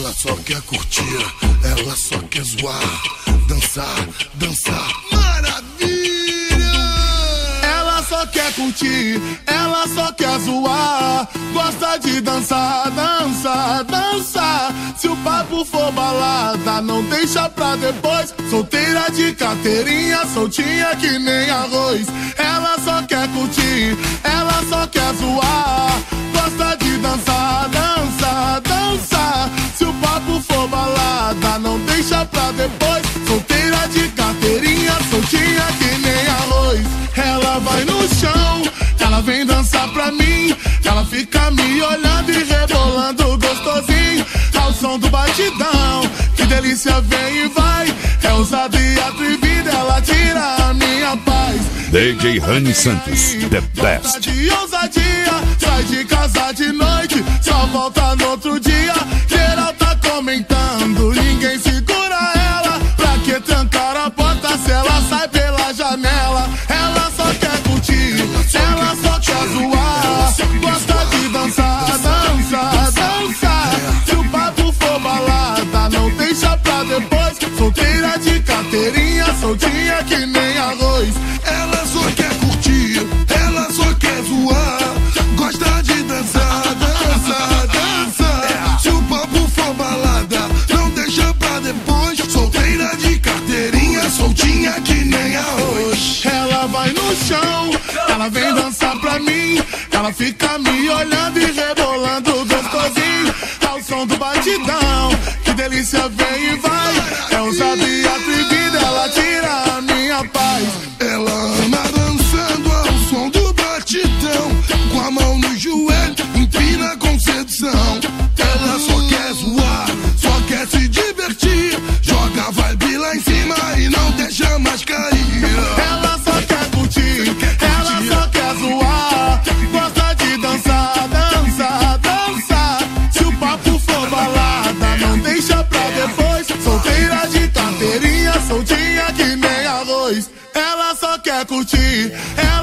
Ela só quer curtir, ela só quer zoar, dançar, dançar, maravilha! Ela só quer curtir, ela só quer zoar, gosta de dançar, dançar, dançar. Se o papo for balada, não deixa pra depois. Solteira de carteirinha, soltinha que nem arroz. Ela só quer curtir, ela só quer zoar, gosta de dançar, dançar, dançar. Se o papo for balada, não deixa pra depois. Solteira de carteirinha, soltinha que nem arroz. Ela vai no chão, ela vem dançar pra mim. Ela fica me olhando e rebolando gostosinho ao som do batidão. Que delícia, vem e vai. É ousada e atrevida, ela tira a minha paz. DJ Rani Santos, the best. De ousadia, sai de casa de noite, só volta no outro dia. Geral tá comentando, ninguém segura ela. Pra que trancar a porta se ela sai pela janela? Ela só quer curtir, ela só quer zoar, gosta de dançar, dançar, dançar. Se o papo for balada, não deixa pra depois. Solteira de carteirinha, soltinha que nem arroz. Ela só quer curtir, ela só quer zoar, gosta de dançar, dançar, dançar. Se o papo for balada, não deixa pra depois. Solteira de carteirinha, soltinha que nem arroz. Ela vai no chão, ela vem dançar pra mim. Ela fica me olhando e rebolando gostosinho ao som do batidão. Que delícia, vem e vai. É ousada e atrevida, ela tira a minha paz. Ela ama dançando ao som do batidão, com a mão no joelho, empina com sedução. Ela só quer zoar, só quer se divertir, joga a vibe lá em cima e não deixa mais cair. Ela só quer curtir, ela só quer zoar, gosta de dançar, dançar, dançar. Se o papo for balada, não deixa pra depois. Solteira de carteirinha, soltinha que nem arroz. Ela só quer curtir, ela